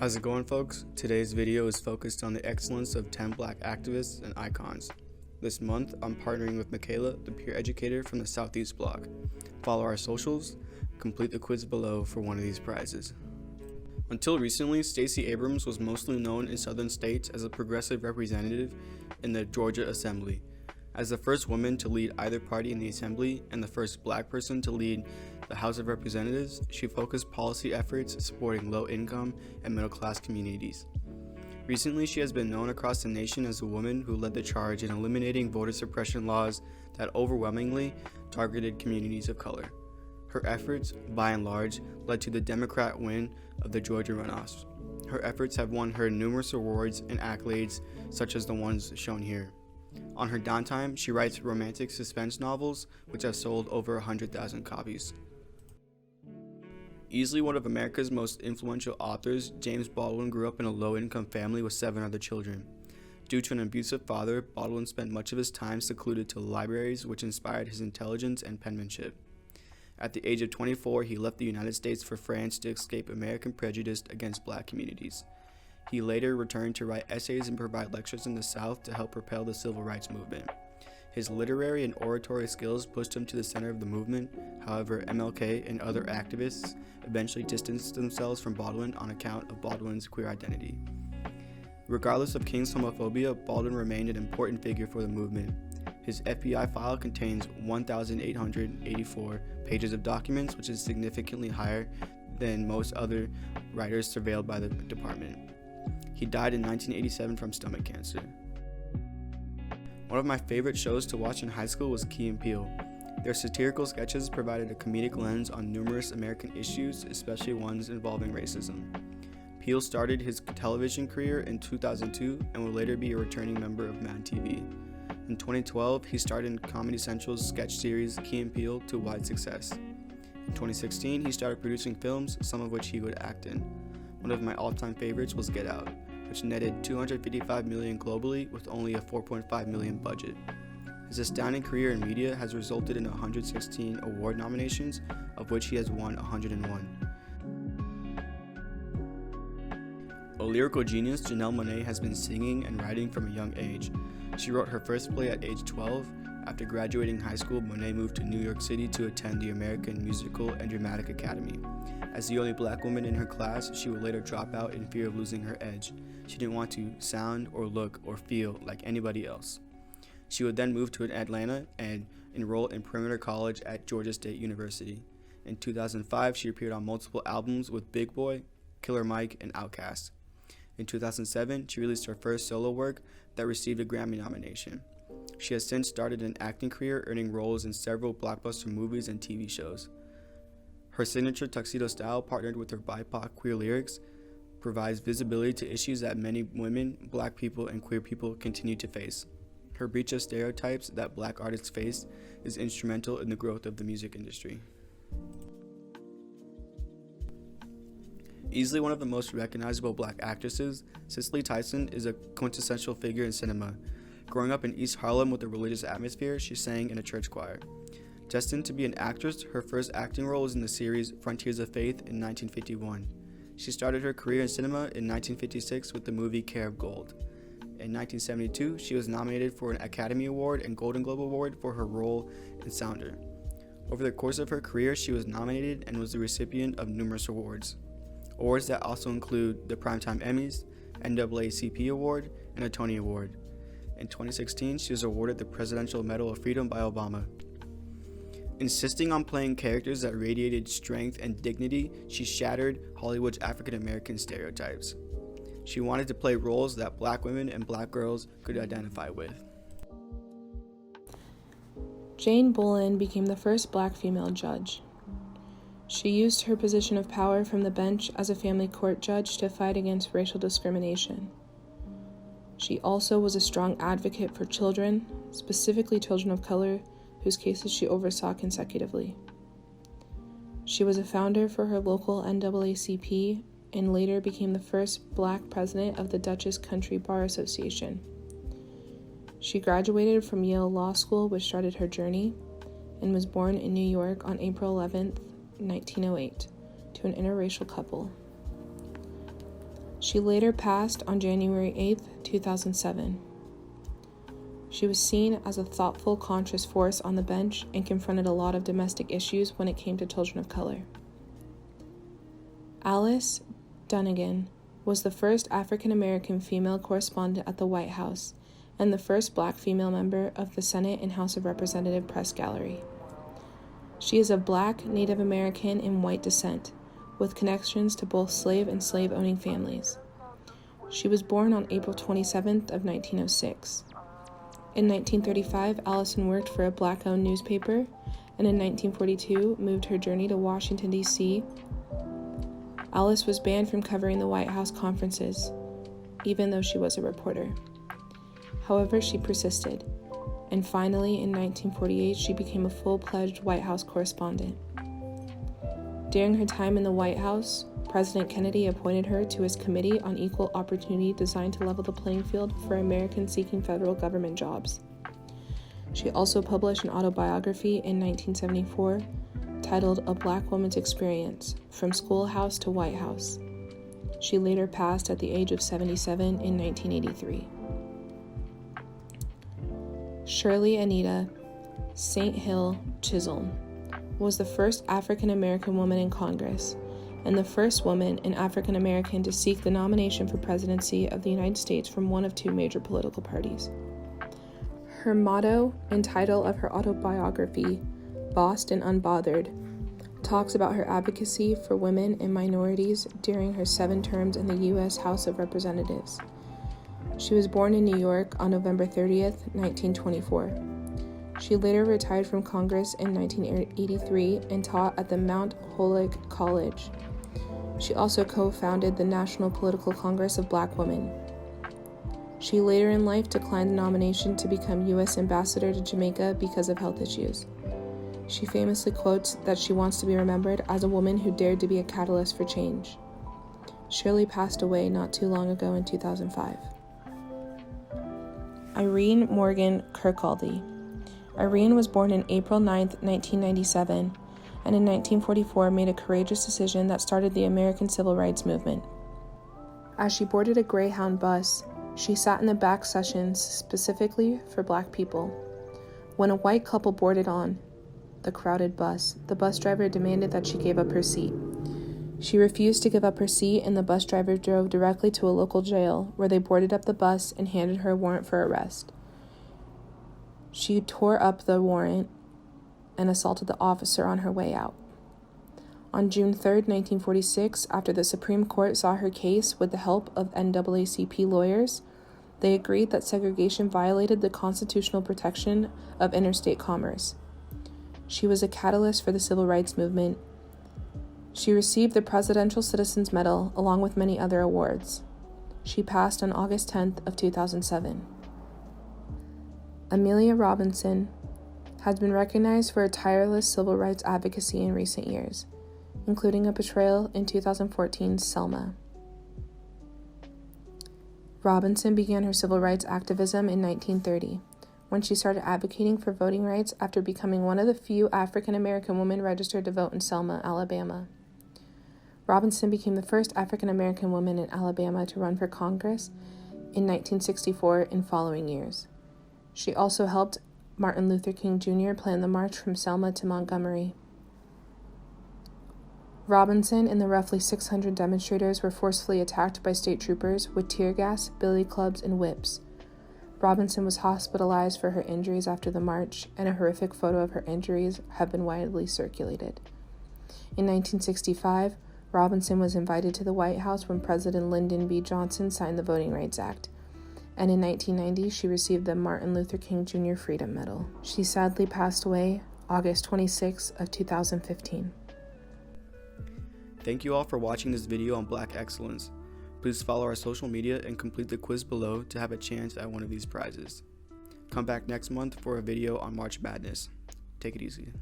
How's it going, folks? Today's video is focused on the excellence of 10 Black activists and icons. This month, I'm partnering with Michaela, the peer educator from the Southeast Block. Follow our socials, complete the quiz below for one of these prizes. Until recently, Stacey Abrams was mostly known in southern states as a progressive representative in the Georgia Assembly. As the first woman to lead either party in the Assembly and the first Black person to lead the House of Representatives, she focused policy efforts supporting low-income and middle-class communities. Recently, she has been known across the nation as a woman who led the charge in eliminating voter suppression laws that overwhelmingly targeted communities of color. Her efforts, by and large, led to the Democrat win of the Georgia runoffs. Her efforts have won her numerous awards and accolades, such as the ones shown here. On her downtime, she writes romantic suspense novels, which have sold over 100,000 copies. Easily one of America's most influential authors, James Bolin grew up in a low-income family with 7 other children. Due to an abusive father, Bolin spent much of his time secluded to libraries, which inspired his intelligence and penmanship. At the age of 24, he left the United States for France to escape American prejudice against Black communities. He later returned to write essays and provide lectures in the South to help propel the civil rights movement. His literary and oratory skills pushed him to the center of the movement. However, MLK and other activists eventually distanced themselves from Baldwin on account of Baldwin's queer identity. Regardless of King's homophobia, Baldwin remained an important figure for the movement. His FBI file contains 1,884 pages of documents, which is significantly higher than most other writers surveilled by the department. He died in 1987 from stomach cancer. One of my favorite shows to watch in high school was Key and Peele. Their satirical sketches provided a comedic lens on numerous American issues, especially ones involving racism. Peele started his television career in 2002 and would later be a returning member of Mad TV. In 2012, he starred in Comedy Central's sketch series Key and Peele to wide success. In 2016, he started producing films, some of which he would act in. One of my all-time favorites was Get Out, which netted $255 million globally with only a $4.5 million budget. His astounding career in media has resulted in 116 award nominations, of which he has won 101. A lyrical genius, Janelle Monae has been singing and writing from a young age. She wrote her first play at age 12. After graduating high school, Monae moved to New York City to attend the American Musical and Dramatic Academy. As the only Black woman in her class, she would later drop out in fear of losing her edge. She didn't want to sound or look or feel like anybody else. She would then move to Atlanta and enroll in Perimeter College at Georgia State University. In 2005, she appeared on multiple albums with Big Boy, Killer Mike, and Outkast. In 2007, she released her first solo work that received a Grammy nomination. She has since started an acting career, earning roles in several blockbuster movies and TV shows. Her signature tuxedo style, partnered with her BIPOC queer lyrics, provides visibility to issues that many women, Black people, and queer people continue to face. Her breach of stereotypes that Black artists face is instrumental in the growth of the music industry. Easily one of the most recognizable Black actresses, Cicely Tyson is a quintessential figure in cinema. Growing up in East Harlem with a religious atmosphere, she sang in a church choir. Destined to be an actress, her first acting role was in the series Frontiers of Faith in 1951. She started her career in cinema in 1956 with the movie Care of Gold. In 1972, she was nominated for an Academy Award and Golden Globe Award for her role in Sounder. Over the course of her career, she was nominated and was the recipient of numerous awards. Awards that also include the Primetime Emmys, NAACP Award, and a Tony Award. In 2016, she was awarded the Presidential Medal of Freedom by Obama. Insisting on playing characters that radiated strength and dignity, she shattered Hollywood's African American stereotypes. She wanted to play roles that Black women and Black girls could identify with. Jane Bolin became the first Black female judge. She used her position of power from the bench as a family court judge to fight against racial discrimination. She also was a strong advocate for children, specifically children of color, whose cases she oversaw consecutively. She was a founder for her local NAACP and later became the first Black president of the Dutchess Country Bar Association. She graduated from Yale Law School, which started her journey, and was born in New York on April 11, 1908, to an interracial couple. She later passed on January 8, 2007. She was seen as a thoughtful, conscious force on the bench and confronted a lot of domestic issues when it came to children of color. Alice Dunnigan was the first African-American female correspondent at the White House and the first Black female member of the Senate and House of Representatives Press Gallery. She is of Black, Native American, and white descent, with connections to both slave and slave-owning families. She was born on April 27th of 1906. In 1935, Allison worked for a Black-owned newspaper, and in 1942 moved her journey to Washington, D.C. Alice was banned from covering the White House conferences, even though she was a reporter. However, she persisted, and finally, in 1948, she became a full-fledged White House correspondent. During her time in the White House, President Kennedy appointed her to his Committee on Equal Opportunity designed to level the playing field for Americans seeking federal government jobs. She also published an autobiography in 1974 titled A Black Woman's Experience, From Schoolhouse to White House. She later passed at the age of 77 in 1983. Shirley Anita St. Hill Chisholm was the first African American woman in Congress and the first woman and African American to seek the nomination for presidency of the United States from one of two major political parties. Her motto and title of her autobiography, Bossed and Unbothered, talks about her advocacy for women and minorities during her 7 terms in the U.S. House of Representatives. She was born in New York on November 30th, 1924. She later retired from Congress in 1983 and taught at the Mount Holyoke College. She also co-founded the National Political Congress of Black Women. She later in life declined the nomination to become U.S. Ambassador to Jamaica because of health issues. She famously quotes that she wants to be remembered as a woman who dared to be a catalyst for change. Shirley passed away not too long ago in 2005. Irene Morgan Kirkcaldy. Irene was born on April 9, 1997, and in 1944 made a courageous decision that started the American Civil Rights Movement. As she boarded a Greyhound bus, she sat in the back sessions specifically for Black people. When a white couple boarded on the crowded bus, the bus driver demanded that she give up her seat. She refused to give up her seat, and the bus driver drove directly to a local jail, where they boarded up the bus and handed her a warrant for arrest. She tore up the warrant and assaulted the officer on her way out. On June 3, 1946, after the Supreme Court saw her case with the help of NAACP lawyers, they agreed that segregation violated the constitutional protection of interstate commerce. She was a catalyst for the civil rights movement. She received the Presidential Citizens Medal along with many other awards. She passed on August 10th of 2007. Amelia Robinson has been recognized for her tireless civil rights advocacy in recent years, including a portrayal in 2014's Selma. Robinson began her civil rights activism in 1930, when she started advocating for voting rights after becoming one of the few African American women registered to vote in Selma, Alabama. Robinson became the first African American woman in Alabama to run for Congress in 1964 and following years. She also helped Martin Luther King Jr. plan the march from Selma to Montgomery. Robinson and the roughly 600 demonstrators were forcefully attacked by state troopers with tear gas, billy clubs, and whips. Robinson was hospitalized for her injuries after the march, and a horrific photo of her injuries have been widely circulated. In 1965, Robinson was invited to the White House when President Lyndon B. Johnson signed the Voting Rights Act, and in 1990 she received the Martin Luther King Jr. Freedom Medal. She sadly passed away August 26 of 2015. Thank you all for watching this video on Black Excellence. Please follow our social media and complete the quiz below to have a chance at one of these prizes. Come back next month for a video on March Madness. Take it easy.